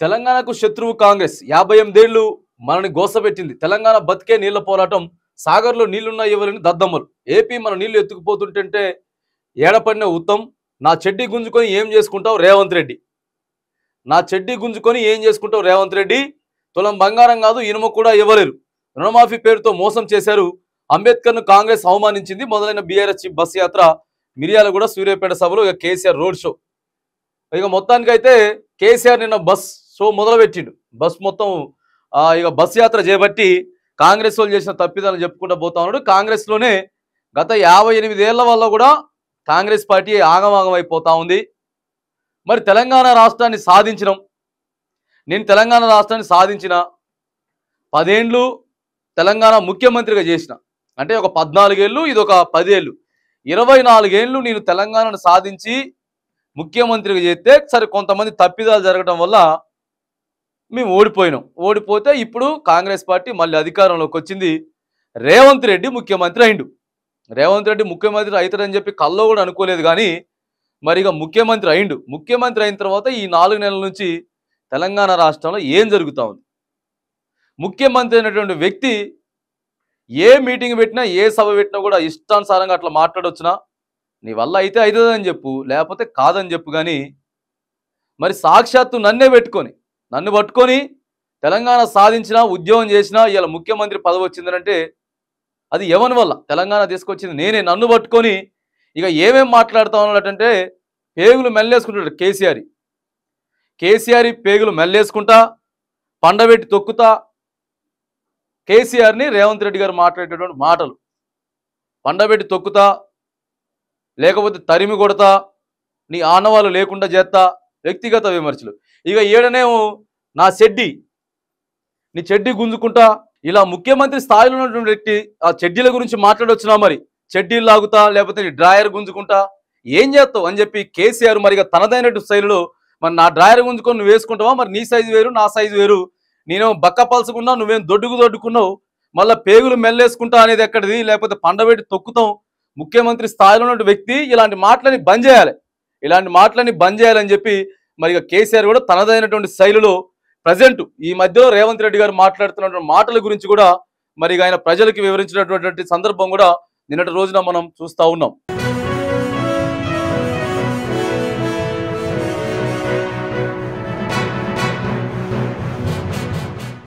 తెలంగాణకు శత్రువు కాంగ్రెస్ 58 ఏళ్లు మనని గోసపెట్టింది. తెలంగాణ బతికే నీళ్ల పోరాటం. సాగర్లో నీళ్లున్న ఎవరిని దద్దమ్మలు. ఏపీ మన నీళ్లు ఎత్తుకుపోతుంటే ఏడపడిన ఉత్తమ్. నా చెడ్డీ గుంజుకొని ఏం చేసుకుంటావు రేవంత్ రెడ్డి? నా చెడ్డీ గుంజుకొని ఏం చేసుకుంటావు రేవంత్ రెడ్డి? తులం బంగారం కాదు, ఇనుమ కూడా ఇవ్వలేరు. రుణమాఫీ పేరుతో మోసం చేశారు. అంబేద్కర్ను కాంగ్రెస్ అవమానించింది. మొదలైన బీఆర్ఎస్ బస్ యాత్ర, మిర్యాలగూడ సూర్యాపేట సభలో ఇక కేసీఆర్ రోడ్ షో. ఇక మొత్తానికైతే కేసీఆర్ నిన్న బస్ షో మొదలుపెట్టిండు. బస్ మొత్తం ఇక బస్ యాత్ర చేపట్టి కాంగ్రెస్ వాళ్ళు చేసిన తప్పిదాలు చెప్పుకుంటూ పోతా ఉన్నాడు. కాంగ్రెస్లోనే గత 58 ఏళ్ల వల్ల కూడా కాంగ్రెస్ పార్టీ ఆగమాగం అయిపోతా ఉంది. మరి తెలంగాణ రాష్ట్రాన్ని సాధించినాం. నేను తెలంగాణ రాష్ట్రాన్ని సాధించిన 10 ఏళ్ళు తెలంగాణ ముఖ్యమంత్రిగా చేసిన, అంటే ఒక 14 ఏళ్ళు, ఇది ఒక 10 ఏళ్ళు, 24 ఏళ్ళు నేను తెలంగాణను సాధించి ముఖ్యమంత్రిగా చేస్తే సరే కొంతమంది తప్పిదాలు జరగడం వల్ల మేము ఓడిపోయినాం. ఓడిపోతే ఇప్పుడు కాంగ్రెస్ పార్టీ మళ్ళీ అధికారంలోకి వచ్చింది. రేవంత్ రెడ్డి ముఖ్యమంత్రి అయిండు. రేవంత్ రెడ్డి ముఖ్యమంత్రి అవుతాడని చెప్పి కల్లో కూడా అనుకోలేదు, కానీ మరి ఇక ముఖ్యమంత్రి అయిండు. ముఖ్యమంత్రి అయిన తర్వాత ఈ 4 నెలల నుంచి తెలంగాణ రాష్ట్రంలో ఏం జరుగుతూ ఉంది? ముఖ్యమంత్రి అయినటువంటి వ్యక్తి ఏ మీటింగ్ పెట్టినా, ఏ సభ పెట్టినా కూడా ఇష్టానుసారంగా అట్లా మాట్లాడొచ్చునా? నీ వల్ల అయితే అవుతుందని చెప్పు, లేకపోతే కాదని చెప్పు. కానీ మరి సాక్షాత్తు నన్ను పట్టుకొని తెలంగాణ సాధించినా, ఉద్యోగం చేసినా, ఇలా ముఖ్యమంత్రి పదవి వచ్చిందనంటే అది ఎవరి వల్ల? తెలంగాణ తీసుకొచ్చింది నేనే. నన్ను పట్టుకొని ఇక ఏమేం మాట్లాడుతా ఉన్నాడంటే పేగులు మెల్లేసుకుంటాడు కేసీఆర్ పేగులు మెల్లేసుకుంటా, పండబెట్టి తొక్కుతా. కేసీఆర్ని రేవంత్ రెడ్డి గారు మాట్లాడేటటువంటి మాటలు, పండబెట్టి తొక్కుతా, లేకపోతే తరిమి కొడతా, నీ ఆనవాళ్ళు లేకుండా చేస్తా, వ్యక్తిగత విమర్శలు. ఇక ఏడనేమో నీ చెడ్డీ గుంజుకుంటా. ఇలా ముఖ్యమంత్రి స్థాయిలో ఉన్నటువంటి వ్యక్తి ఆ చెడ్డీల గురించి మాట్లాడొచ్చునా? మరి చెడ్డీలు లాగుతా, లేకపోతే నీ డ్రాయర్ గుంజుకుంటా, ఏం చేస్తావు అని చెప్పి కేసీఆర్ మరిగా తనదైనట్టు శైలిలో, మరి నా డ్రాయర్ గుంజుకొని నువ్వు వేసుకుంటావా? మరి నీ సైజు వేరు, నా సైజు వేరు. నేనేమో బక్క పలుచుకున్నా, నువ్వేం దొడ్డుకున్నావు. మళ్ళీ పేగులు మెల్లేసుకుంటా అనేది ఎక్కడిది? లేకపోతే పండబెట్టి తొక్కుతాం. ముఖ్యమంత్రి స్థాయిలో ఉన్న వ్యక్తి ఇలాంటి మాటలని బంద్ చేయాలని చెప్పి మరి కేసీఆర్ కూడా తనదైనటువంటి శైలిలో ప్రజెంట్ ఈ మధ్యలో రేవంత్ రెడ్డి గారు మాట్లాడుతున్నటువంటి మాటల గురించి కూడా మరి ఆయన ప్రజలకు వివరించినటువంటి సందర్భం కూడా నిన్నటి రోజున మనం చూస్తూ ఉన్నాం.